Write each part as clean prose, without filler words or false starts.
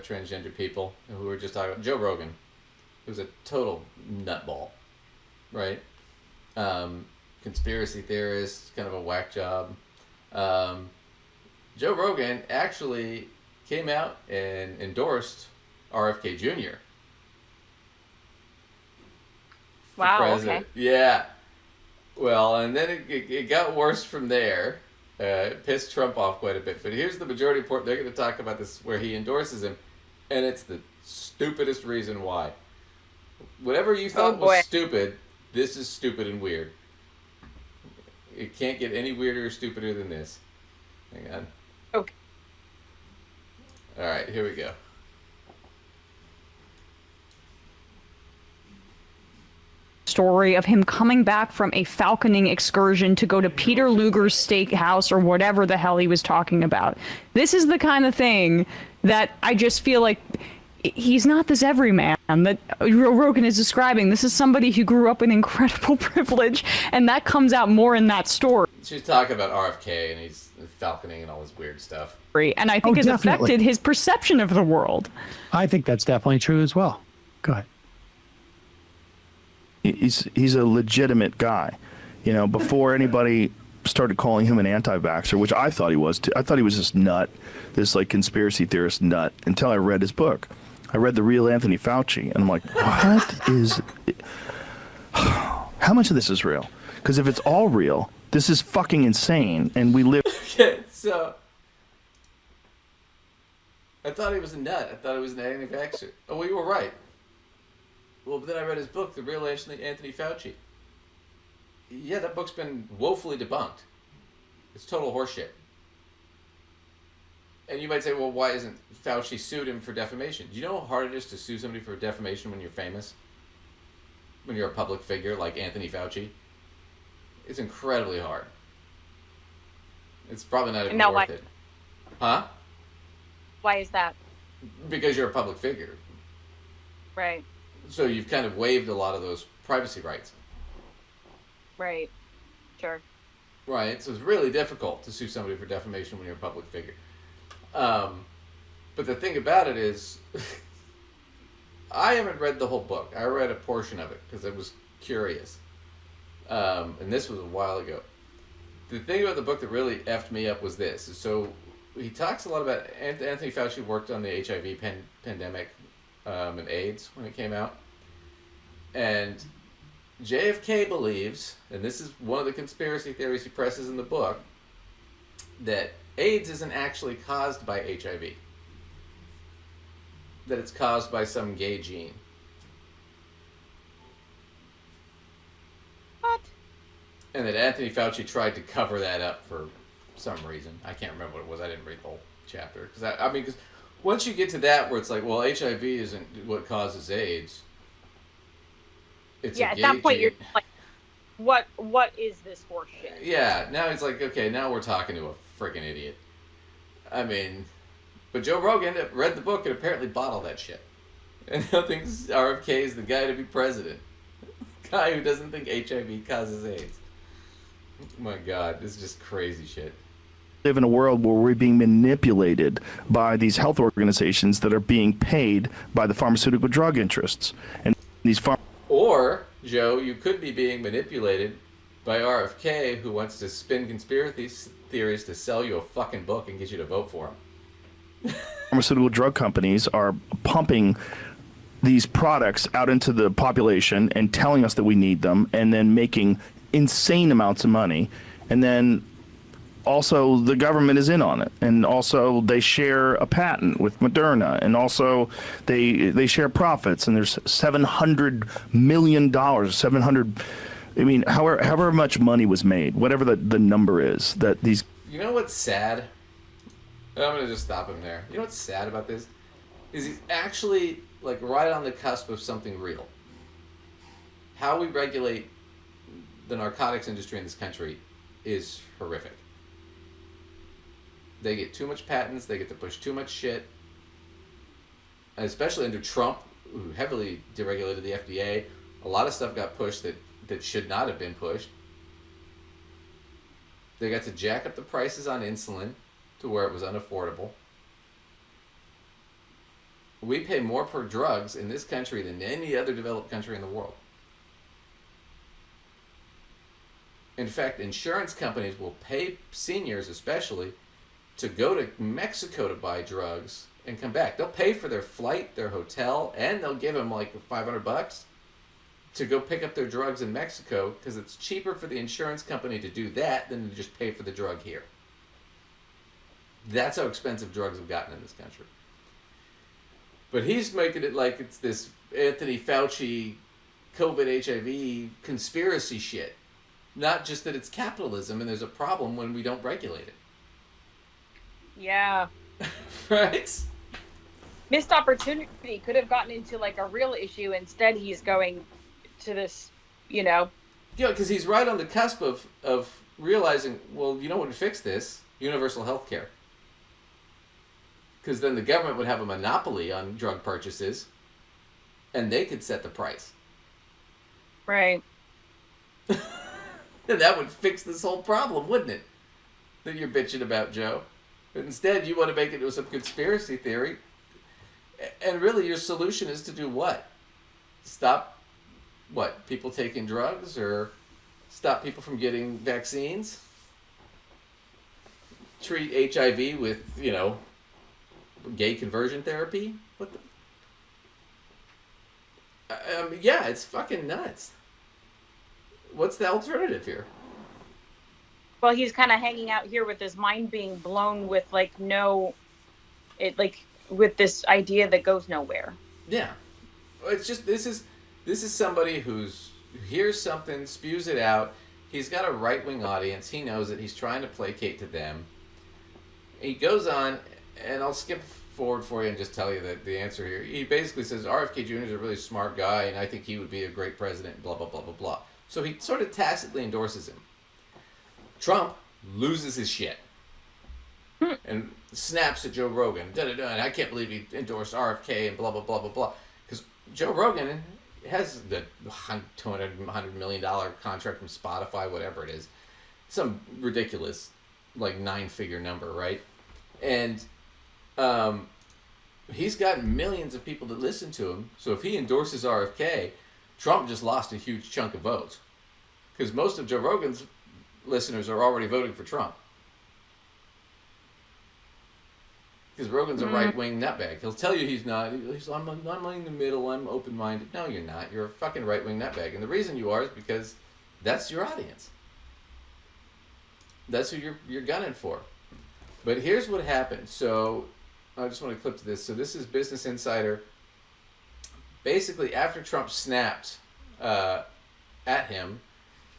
transgender people who were just talking about Joe Rogan, who's a total nutball, right? Conspiracy theorist, kind of a whack job. Joe Rogan actually came out and endorsed RFK Jr. Wow. president. Okay. Yeah. Well, and then it got worse from there. It pissed Trump off quite a bit. But here's the majority report. They're going to talk about this where he endorses him, and it's the stupidest reason why. Whatever you thought was stupid, this is stupid and weird. It can't get any weirder or stupider than this. Hang on. Okay. All right, here we go. Story of him coming back from a falconing excursion to go to Peter Luger's steakhouse or whatever the hell he was talking about. This is the kind of thing that I just feel like he's not this everyman that Rogan is describing. This is somebody who grew up in incredible privilege, and that comes out more in that story. She's talking about RFK, and he's falconing and all this weird stuff. And I think it's affected his perception of the world. I think that's definitely true as well. Go ahead. He's a legitimate guy. You know, before anybody started calling him an anti-vaxxer, which I thought he was too. I thought he was this nut, this like conspiracy theorist nut, until I read his book. I read The Real Anthony Fauci, and I'm like, what is... How much of this is real? Because if it's all real, this is fucking insane, and we live... Okay, so... I thought he was a nut. I thought he was an anti-vaxxer. Oh, well, you were right. Well, but then I read his book, The Real Anthony Fauci. Yeah, that book's been woefully debunked. It's total horseshit. And you might say, well, why isn't Fauci sued him for defamation? Do you know how hard it is to sue somebody for defamation when you're famous? When you're a public figure like Anthony Fauci? It's incredibly hard. It's probably not even worth it. Huh? Why is that? Because you're a public figure. Right. So you've kind of waived a lot of those privacy rights. Right. Sure. Right. So it's really difficult to sue somebody for defamation when you're a public figure. But the thing about it is, I haven't read the whole book. I read a portion of it because I was curious. And this was a while ago. The thing about the book that really effed me up was this. So he talks a lot about... Anthony Fauci worked on the HIV pandemic and AIDS when it came out. And JFK believes, and this is one of the conspiracy theories he presses in the book, that AIDS isn't actually caused by HIV. That it's caused by some gay gene. What? And that Anthony Fauci tried to cover that up for some reason. I can't remember what it was. I didn't read the whole chapter. Because once you get to that where it's like, well, HIV isn't what causes AIDS. It's at that point, you're like, what is this horse shit? Yeah, now it's like, okay, now we're talking to a freaking idiot. I mean, but Joe Rogan read the book and apparently bought all that shit. And now thinks RFK is the guy to be president. Guy who doesn't think HIV causes AIDS. Oh my God, this is just crazy shit. Live in a world where we're being manipulated by these health organizations that are being paid by the pharmaceutical drug interests. And these Or, Joe, you could be being manipulated by RFK, who wants to spin conspiracy theories to sell you a fucking book and get you to vote for him. Pharmaceutical drug companies are pumping these products out into the population and telling us that we need them, and then making insane amounts of money. And then also the government is in on it, and also they share a patent with Moderna, and also they share profits, and there's $700 million, I mean, however much money was made, whatever the number is, that these... You know what's sad? I'm going to just stop him there. You know what's sad about this? Is he's actually like right on the cusp of something real. How we regulate the narcotics industry in this country is horrific. They get too much patents, they get to push too much shit. And especially under Trump, who heavily deregulated the FDA, a lot of stuff got pushed that should not have been pushed. They got to jack up the prices on insulin to where it was unaffordable. we pay more for drugs in this country than any other developed country in the world. In fact, insurance companies will pay seniors especially to go to Mexico to buy drugs and come back. They'll pay for their flight, their hotel, and they'll give them like $500 to go pick up their drugs in Mexico because it's cheaper for the insurance company to do that than to just pay for the drug here. That's how expensive drugs have gotten in this country. But he's making it like it's this Anthony Fauci COVID HIV conspiracy shit. Not just that it's capitalism and there's a problem when we don't regulate it. Yeah. Right? Missed opportunity. Could have gotten into like a real issue. Instead, he's going to this, Yeah, because he's right on the cusp of realizing, well, you know what would fix this? Universal health care. Because then the government would have a monopoly on drug purchases, and they could set the price. Right. And that would fix this whole problem, wouldn't it? That you're bitching about, Joe. But instead, you want to make it into some conspiracy theory. And really, your solution is to do what? Stop, people taking drugs? Or stop people from getting vaccines? Treat HIV with, gay conversion therapy? What the... yeah, it's fucking nuts. What's the alternative here? Well, he's kind of hanging out here with his mind being blown with with this idea that goes nowhere. Yeah, it's just this is somebody who hears something, spews it out. He's got a right-wing audience. He knows it. He's trying to placate to them. He goes on, and I'll skip forward for you and just tell you the answer here. He basically says RFK Jr. is a really smart guy, and I think he would be a great president. Blah blah blah blah blah. So he sort of tacitly endorses him. Trump loses his shit and snaps at Joe Rogan. And I can't believe he endorsed RFK and blah, blah, blah, blah, blah. Because Joe Rogan has the $100 million contract from Spotify, whatever it is. Some ridiculous, 9-figure number, right? And he's got millions of people that listen to him. So if he endorses RFK, Trump just lost a huge chunk of votes. Because most of Joe Rogan's listeners are already voting for Trump. Because Rogan's a right-wing nutbag. He'll tell you he's not. I'm in the middle. I'm open-minded. No, you're not. You're a fucking right-wing nutbag. And the reason you are is because that's your audience. That's who you're gunning for. But here's what happened. So I just want to clip to this. So this is Business Insider. Basically, after Trump snapped at him,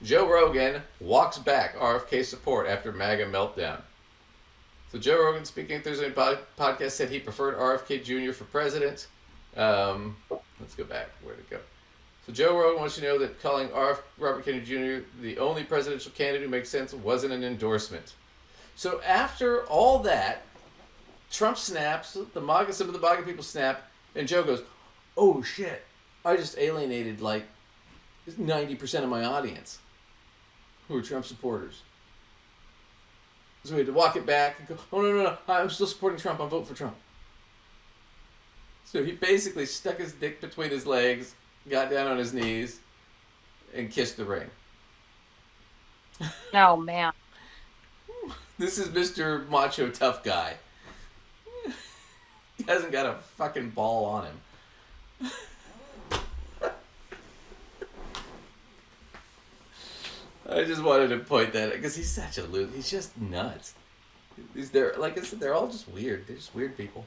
Joe Rogan walks back RFK support after MAGA meltdown. So Joe Rogan, speaking at Thursday podcast, said he preferred RFK Jr. for president. Let's go back. Where'd it go? So Joe Rogan wants you to know that calling Robert Kennedy Jr. the only presidential candidate who makes sense wasn't an endorsement. So after all that, Trump snaps, some of the MAGA people snap, and Joe goes, oh shit, I just alienated 90% of my audience who are Trump supporters. So we had to walk it back and go, oh no, I'm still supporting Trump, I'm voting for Trump. So he basically stuck his dick between his legs, got down on his knees, and kissed the ring. Oh, man. This is Mr. Macho Tough Guy. He hasn't got a fucking ball on him. I just wanted to point that out because he's such a loser. He's just nuts. Like I said, they're all just weird. They're just weird people.